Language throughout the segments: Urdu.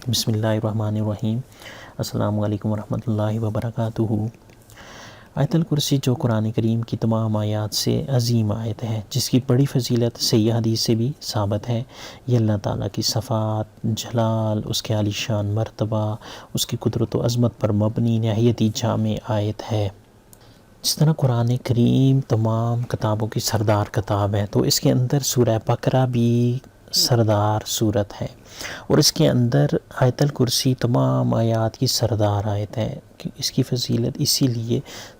بسم اللہ الرحمن الرحیم۔ السلام علیکم ورحمۃ اللہ وبرکاتہ۔ آیت الکرسی جو قرآن کریم کی تمام آیات سے عظیم آیت ہے، جس کی بڑی فضیلت صحیح حدیث سے بھی ثابت ہے۔ یہ اللہ تعالیٰ کی صفات، جلال، اس کے عالی شان مرتبہ، اس کی قدرت و عظمت پر مبنی نہایت ہی جامع آیت ہے۔ جس طرح قرآن کریم تمام کتابوں کی سردار کتاب ہے، تو اس کے اندر سورہ بقرہ بھی سردار صورت ہے، اور اس کے اندر آیت الکرسی تمام آیات کی سردار آیت ہے۔ اس کی فضیلت اسی لیے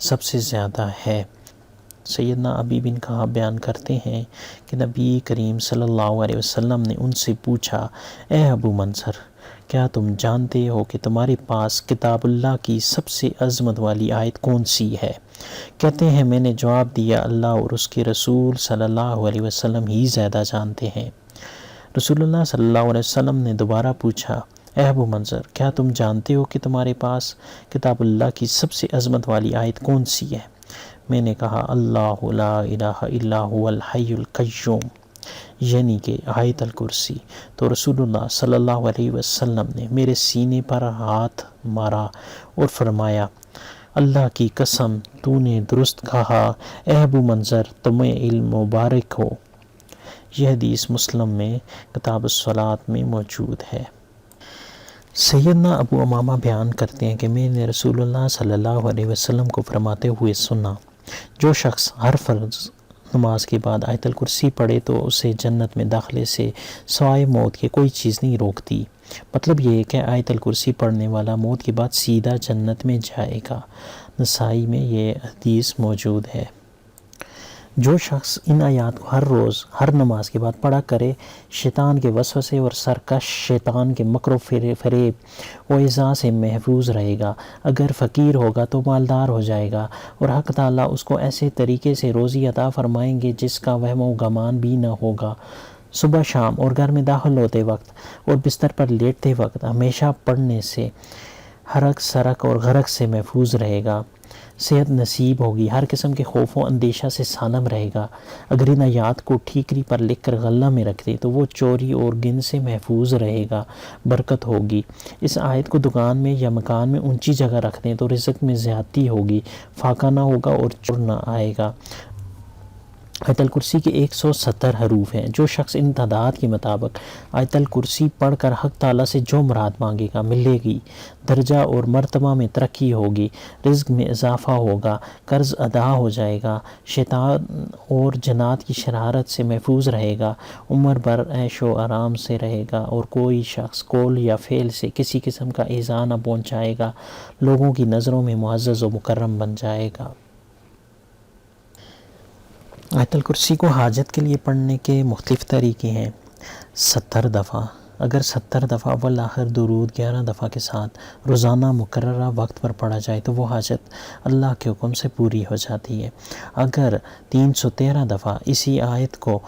سب سے زیادہ ہے۔ سیدنا ابی بن کعب بیان کرتے ہیں کہ نبی کریم صلی اللہ علیہ وسلم نے ان سے پوچھا، اے ابو منظر، کیا تم جانتے ہو کہ تمہارے پاس کتاب اللہ کی سب سے عظمت والی آیت کون سی ہے؟ کہتے ہیں میں نے جواب دیا، اللہ اور اس کے رسول صلی اللہ علیہ وسلم ہی زیادہ جانتے ہیں۔ رسول اللہ صلی اللہ علیہ وسلم نے دوبارہ پوچھا، اے ابو منظر، کیا تم جانتے ہو کہ تمہارے پاس کتاب اللہ کی سب سے عظمت والی آیت کون سی ہے؟ میں نے کہا، اللہ لا الہ الا هو الحی القیوم، یعنی کہ آیت الکرسی۔ تو رسول اللہ صلی اللہ علیہ وسلم نے میرے سینے پر ہاتھ مارا اور فرمایا، اللہ کی قسم، تو نے درست کہا، اے ابو منظر، تمہیں علم مبارک ہو۔ یہ حدیث مسلم میں کتاب الصلاۃ میں موجود ہے۔ سیدنا ابو امامہ بیان کرتے ہیں کہ میں نے رسول اللہ صلی اللہ علیہ وسلم کو فرماتے ہوئے سنا، جو شخص ہر فرض نماز کے بعد آیت الکرسی پڑھے تو اسے جنت میں داخلے سے سوائے موت کے کوئی چیز نہیں روکتی۔ مطلب یہ ہے کہ آیت الکرسی پڑھنے والا موت کے بعد سیدھا جنت میں جائے گا۔ نسائی میں یہ حدیث موجود ہے۔ جو شخص ان آیات کو ہر روز ہر نماز کے بعد پڑھا کرے، شیطان کے وسوسے اور سرکش شیطان کے مکر و فریب و ایذا سے محفوظ رہے گا۔ اگر فقیر ہوگا تو مالدار ہو جائے گا، اور حق تعالیٰ اس کو ایسے طریقے سے روزی عطا فرمائیں گے جس کا وہم و گمان بھی نہ ہوگا۔ صبح شام اور گھر میں داخل ہوتے وقت اور بستر پر لیٹتے وقت ہمیشہ پڑھنے سے حرق سرق اور غرق سے محفوظ رہے گا۔ صحت نصیب ہوگی، ہر قسم کے خوف و اندیشہ سے سالم رہے گا۔ اگر ان آیات کو ٹھیکری پر لکھ کر غلہ میں رکھ دے تو وہ چوری اور گن سے محفوظ رہے گا، برکت ہوگی۔ اس آیت کو دکان میں یا مکان میں اونچی جگہ رکھ دیں تو رزق میں زیادتی ہوگی، فاقہ نہ ہوگا اور چور نہ آئے گا۔ آیت الکرسی کے 170 حروف ہیں۔ جو شخص ان تعداد کے مطابق آیت الکرسی پڑھ کر حق تعالیٰ سے جو مراد مانگے گا ملے گی۔ درجہ اور مرتبہ میں ترقی ہوگی، رزق میں اضافہ ہوگا، قرض ادا ہو جائے گا، شیطان اور جنات کی شرارت سے محفوظ رہے گا، عمر بھر عیش و آرام سے رہے گا، اور کوئی شخص قول یا فعل سے کسی قسم کا ایذا نہ پہنچائے گا، لوگوں کی نظروں میں معزز و مکرم بن جائے گا۔ آیت الکرسی کو حاجت کے لیے پڑھنے کے مختلف طریقے ہیں۔ 70 دفعہ، اگر 70 دفعہ اول آخر درود 11 دفعہ کے ساتھ روزانہ مقررہ وقت پر پڑھا جائے تو وہ حاجت اللہ کے حکم سے پوری ہو جاتی ہے۔ اگر 313 دفعہ اسی آیت کو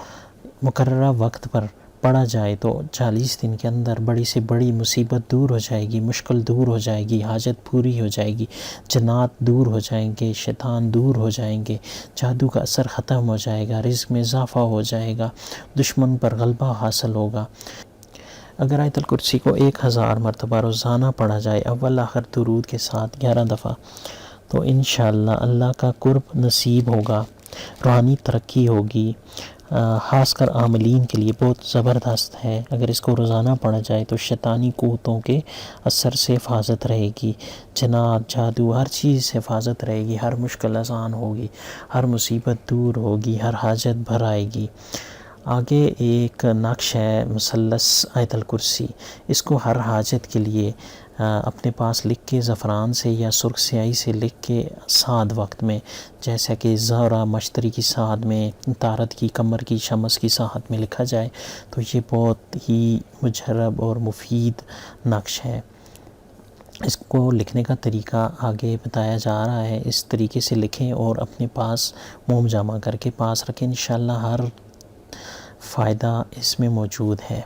مقررہ وقت پر پڑھا جائے تو 40 دن کے اندر بڑی سے بڑی مصیبت دور ہو جائے گی، مشکل دور ہو جائے گی، حاجت پوری ہو جائے گی، جنات دور ہو جائیں گے، شیطان دور ہو جائیں گے، جادو کا اثر ختم ہو جائے گا، رزق میں اضافہ ہو جائے گا، دشمن پر غلبہ حاصل ہوگا۔ اگر آیت الکرسی کو 1000 مرتبہ روزانہ پڑھا جائے اول آخر درود کے ساتھ 11 دفعہ تو انشاءاللہ اللہ کا قرب نصیب ہوگا، روحانی ترقی ہوگی۔ خاص کر عاملین کے لیے بہت زبردست ہے۔ اگر اس کو روزانہ پڑھا جائے تو شیطانی قوتوں کے اثر سے حفاظت رہے گی، جنات، جادو، ہر چیز سے حفاظت رہے گی، ہر مشکل آسان ہوگی، ہر مصیبت دور ہوگی، ہر حاجت بھر آئے گی۔ آگے ایک نقش ہے مثلث آیت الکرسی، اس کو ہر حاجت کے لیے اپنے پاس لکھ کے زعفران سے یا سرخ سیاہی سے لکھ کے صاد وقت میں، جیسا کہ زہرہ مشتری کی صاد میں، طارت کی، قمر کی، شمس کی صاد میں لکھا جائے تو یہ بہت ہی مجرب اور مفید نقش ہے۔ اس کو لکھنے کا طریقہ آگے بتایا جا رہا ہے، اس طریقے سے لکھیں اور اپنے پاس موم جمع کر کے پاس رکھیں، انشاءاللہ ہر فائدہ اس میں موجود ہے۔